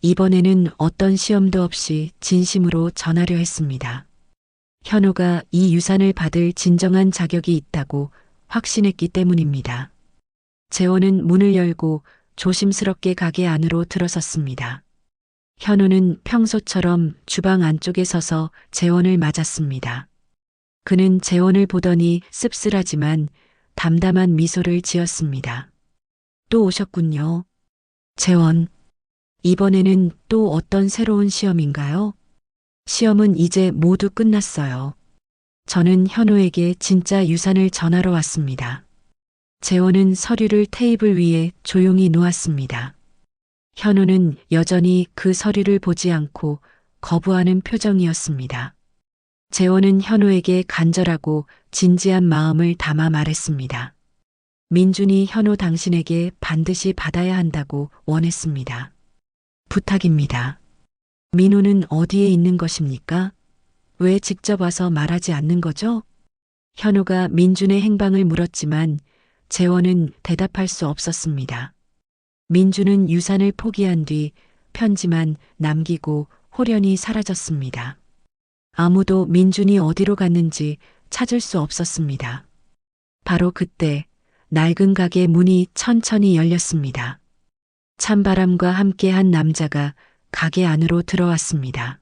이번에는 어떤 시험도 없이 진심으로 전하려 했습니다. 현우가 이 유산을 받을 진정한 자격이 있다고 확신했기 때문입니다. 재원은 문을 열고 조심스럽게 가게 안으로 들어섰습니다. 현우는 평소처럼 주방 안쪽에 서서 재원을 맞았습니다. 그는 재원을 보더니 씁쓸하지만 담담한 미소를 지었습니다. 또 오셨군요. 재원, 이번에는 또 어떤 새로운 시험인가요? 시험은 이제 모두 끝났어요. 저는 현우에게 진짜 유산을 전하러 왔습니다. 재원은 서류를 테이블 위에 조용히 놓았습니다. 현우는 여전히 그 서류를 보지 않고 거부하는 표정이었습니다. 재원은 현우에게 간절하고 진지한 마음을 담아 말했습니다. 민준이 현우 당신에게 반드시 받아야 한다고 원했습니다. 부탁입니다. 민우는 어디에 있는 것입니까? 왜 직접 와서 말하지 않는 거죠? 현우가 민준의 행방을 물었지만 재원은 대답할 수 없었습니다. 민준은 유산을 포기한 뒤 편지만 남기고 홀연히 사라졌습니다. 아무도 민준이 어디로 갔는지 찾을 수 없었습니다. 바로 그때 낡은 가게 문이 천천히 열렸습니다. 찬바람과 함께 한 남자가 가게 안으로 들어왔습니다.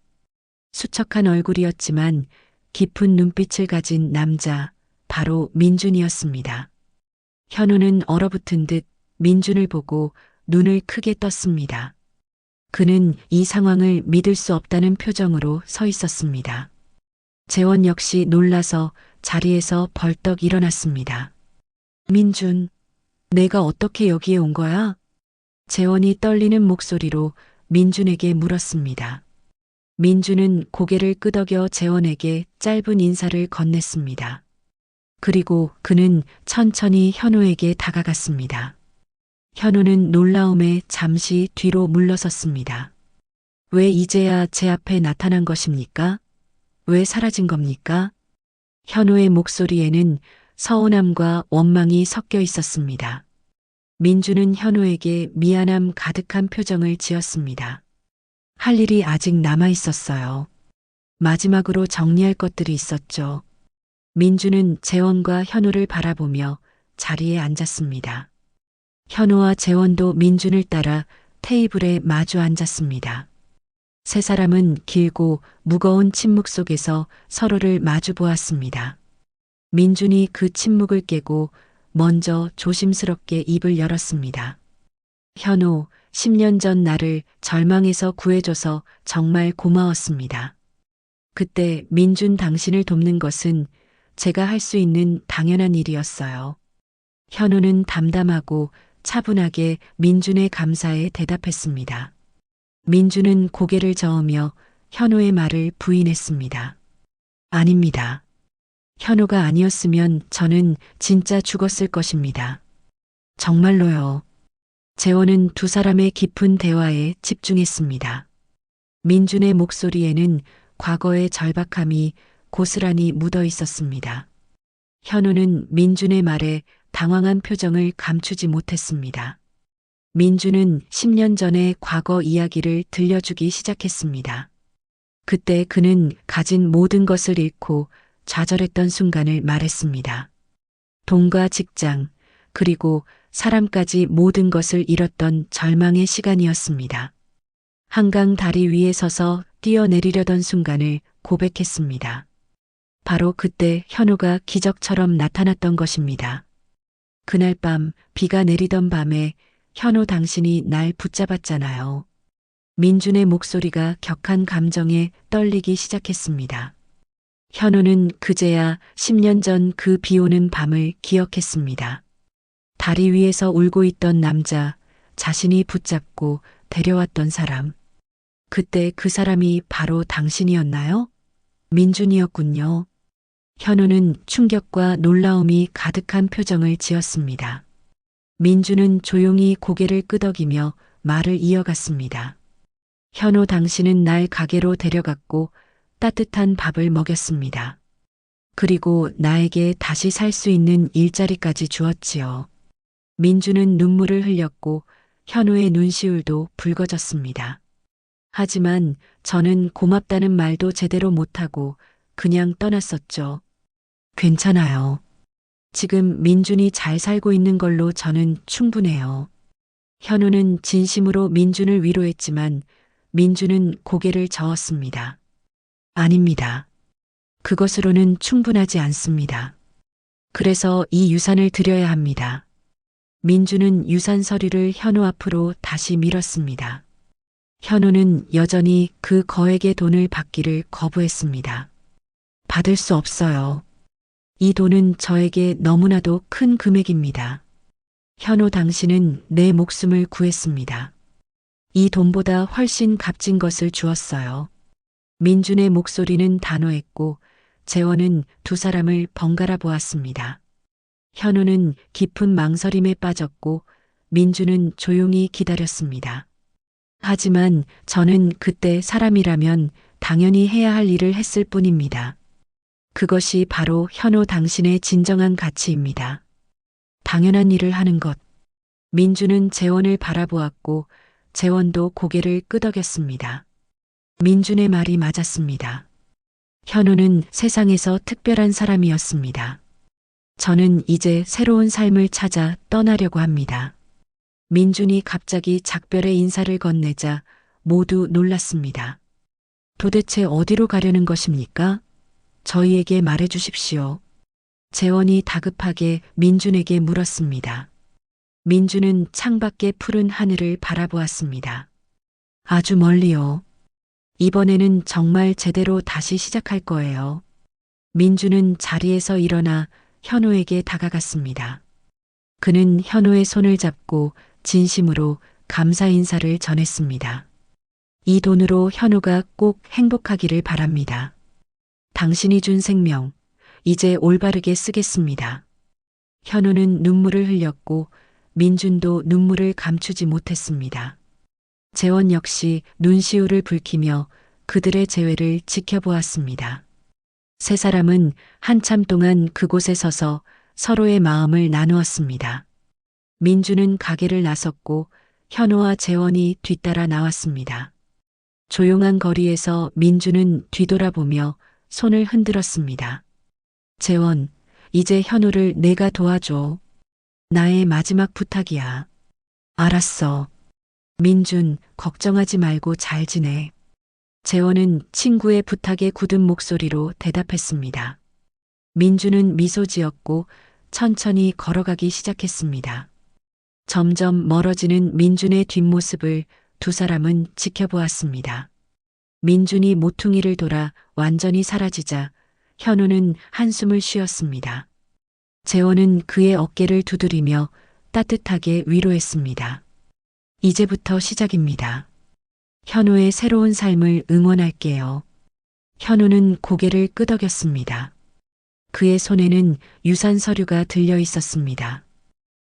수척한 얼굴이었지만 깊은 눈빛을 가진 남자, 바로 민준이었습니다. 현우는 얼어붙은 듯 민준을 보고 눈을 크게 떴습니다. 그는 이 상황을 믿을 수 없다는 표정으로 서 있었습니다. 재원 역시 놀라서 자리에서 벌떡 일어났습니다. 민준, 내가 어떻게 여기에 온 거야? 재원이 떨리는 목소리로 민준에게 물었습니다. 민준은 고개를 끄덕여 재원에게 짧은 인사를 건넸습니다. 그리고 그는 천천히 현우에게 다가갔습니다. 현우는 놀라움에 잠시 뒤로 물러섰습니다. 왜 이제야 제 앞에 나타난 것입니까? 왜 사라진 겁니까? 현우의 목소리에는 서운함과 원망이 섞여 있었습니다. 민준은 현우에게 미안함 가득한 표정을 지었습니다. 할 일이 아직 남아 있었어요. 마지막으로 정리할 것들이 있었죠. 민준은 재원과 현우를 바라보며 자리에 앉았습니다. 현우와 재원도 민준을 따라 테이블에 마주 앉았습니다. 세 사람은 길고 무거운 침묵 속에서 서로를 마주 보았습니다. 민준이 그 침묵을 깨고 먼저 조심스럽게 입을 열었습니다. 현우, 10년 전 나를 절망에서 구해줘서 정말 고마웠습니다. 그때 민준 당신을 돕는 것은 제가 할 수 있는 당연한 일이었어요. 현우는 담담하고 차분하게 민준의 감사에 대답했습니다. 민준은 고개를 저으며 현우의 말을 부인했습니다. 아닙니다. 현우가 아니었으면 저는 진짜 죽었을 것입니다. 정말로요. 재원은 두 사람의 깊은 대화에 집중했습니다. 민준의 목소리에는 과거의 절박함이 고스란히 묻어 있었습니다. 현우는 민준의 말에 당황한 표정을 감추지 못했습니다. 민주는 10년 전의 과거 이야기를 들려주기 시작했습니다. 그때 그는 가진 모든 것을 잃고 좌절했던 순간을 말했습니다. 돈과 직장, 그리고 사람까지 모든 것을 잃었던 절망의 시간이었습니다. 한강 다리 위에 서서 뛰어내리려던 순간을 고백했습니다. 바로 그때 현우가 기적처럼 나타났던 것입니다. 그날 밤 비가 내리던 밤에 현우 당신이 날 붙잡았잖아요. 민준의 목소리가 격한 감정에 떨리기 시작했습니다. 현우는 그제야 10년 전 그 비오는 밤을 기억했습니다. 다리 위에서 울고 있던 남자, 자신이 붙잡고 데려왔던 사람. 그때 그 사람이 바로 당신이었나요? 민준이었군요. 현우는 충격과 놀라움이 가득한 표정을 지었습니다. 민준은 조용히 고개를 끄덕이며 말을 이어갔습니다. 현우 당신은 날 가게로 데려갔고 따뜻한 밥을 먹였습니다. 그리고 나에게 다시 살 수 있는 일자리까지 주었지요. 민준은 눈물을 흘렸고 현우의 눈시울도 붉어졌습니다. 하지만 저는 고맙다는 말도 제대로 못하고 그냥 떠났었죠. 괜찮아요. 지금 민준이 잘 살고 있는 걸로 저는 충분해요. 현우는 진심으로 민준을 위로했지만 민준은 고개를 저었습니다. 아닙니다. 그것으로는 충분하지 않습니다. 그래서 이 유산을 드려야 합니다. 민준은 유산 서류를 현우 앞으로 다시 밀었습니다. 현우는 여전히 그 거액의 돈을 받기를 거부했습니다. 받을 수 없어요. 이 돈은 저에게 너무나도 큰 금액입니다. 현우 당신은 내 목숨을 구했습니다. 이 돈보다 훨씬 값진 것을 주었어요. 민준의 목소리는 단호했고 재원은 두 사람을 번갈아 보았습니다. 현우는 깊은 망설임에 빠졌고 민준은 조용히 기다렸습니다. 하지만 저는 그때 사람이라면 당연히 해야 할 일을 했을 뿐입니다. 그것이 바로 현우 당신의 진정한 가치입니다. 당연한 일을 하는 것. 민준은 재원을 바라보았고 재원도 고개를 끄덕였습니다. 민준의 말이 맞았습니다. 현우는 세상에서 특별한 사람이었습니다. 저는 이제 새로운 삶을 찾아 떠나려고 합니다. 민준이 갑자기 작별의 인사를 건네자 모두 놀랐습니다. 도대체 어디로 가려는 것입니까? 저희에게 말해 주십시오. 재원이 다급하게 민준에게 물었습니다. 민준은 창밖의 푸른 하늘을 바라보았습니다. 아주 멀리요. 이번에는 정말 제대로 다시 시작할 거예요. 민준은 자리에서 일어나 현우에게 다가갔습니다. 그는 현우의 손을 잡고 진심으로 감사 인사를 전했습니다. 이 돈으로 현우가 꼭 행복하기를 바랍니다. 당신이 준 생명, 이제 올바르게 쓰겠습니다. 현우는 눈물을 흘렸고 민준도 눈물을 감추지 못했습니다. 재원 역시 눈시울을 붉히며 그들의 재회를 지켜보았습니다. 세 사람은 한참 동안 그곳에 서서 서로의 마음을 나누었습니다. 민준은 가게를 나섰고 현우와 재원이 뒤따라 나왔습니다. 조용한 거리에서 민준은 뒤돌아보며 손을 흔들었습니다. 재원, 이제 현우를 내가 도와줘. 나의 마지막 부탁이야. 알았어. 민준, 걱정하지 말고 잘 지내. 재원은 친구의 부탁에 굳은 목소리로 대답했습니다. 민준은 미소 지었고 천천히 걸어가기 시작했습니다. 점점 멀어지는 민준의 뒷모습을 두 사람은 지켜보았습니다. 민준이 모퉁이를 돌아 완전히 사라지자 현우는 한숨을 쉬었습니다. 재원은 그의 어깨를 두드리며 따뜻하게 위로했습니다. 이제부터 시작입니다. 현우의 새로운 삶을 응원할게요. 현우는 고개를 끄덕였습니다. 그의 손에는 유산 서류가 들려 있었습니다.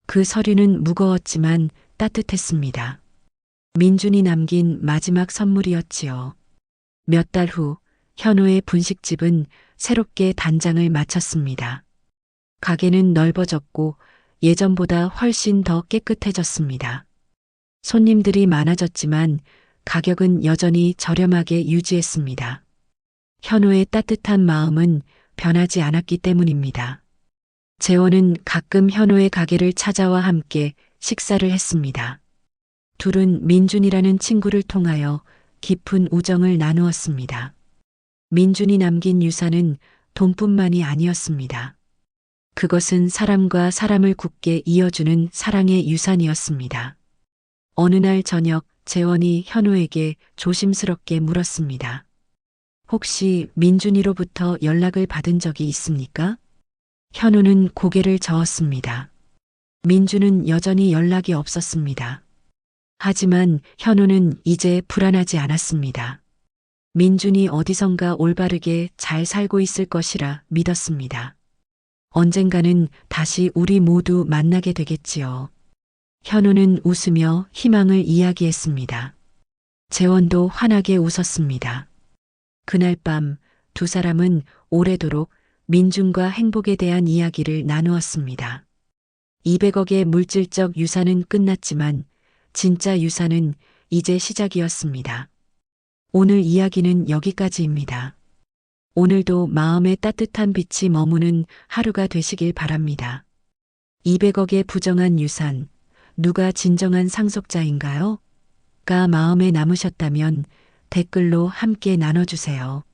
그 서류는 무거웠지만 따뜻했습니다. 민준이 남긴 마지막 선물이었지요. 몇 달 후 현우의 분식집은 새롭게 단장을 마쳤습니다. 가게는 넓어졌고 예전보다 훨씬 더 깨끗해졌습니다. 손님들이 많아졌지만 가격은 여전히 저렴하게 유지했습니다. 현우의 따뜻한 마음은 변하지 않았기 때문입니다. 재원은 가끔 현우의 가게를 찾아와 함께 식사를 했습니다. 둘은 민준이라는 친구를 통하여 깊은 우정을 나누었습니다. 민준이 남긴 유산은 돈뿐만이 아니었습니다. 그것은 사람과 사람을 굳게 이어주는 사랑의 유산이었습니다. 어느 날 저녁 재원이 현우에게 조심스럽게 물었습니다. 혹시 민준이로부터 연락을 받은 적이 있습니까? 현우는 고개를 저었습니다. 민준은 여전히 연락이 없었습니다. 하지만 현우는 이제 불안하지 않았습니다. 민준이 어디선가 올바르게 잘 살고 있을 것이라 믿었습니다. 언젠가는 다시 우리 모두 만나게 되겠지요. 현우는 웃으며 희망을 이야기했습니다. 재원도 환하게 웃었습니다. 그날 밤 두 사람은 오래도록 민준과 행복에 대한 이야기를 나누었습니다. 200억의 물질적 유산은 끝났지만 진짜 유산은 이제 시작이었습니다. 오늘 이야기는 여기까지입니다. 오늘도 마음에 따뜻한 빛이 머무는 하루가 되시길 바랍니다. 200억의 부정한 유산, 누가 진정한 상속자인가요? 가 마음에 남으셨다면 댓글로 함께 나눠주세요.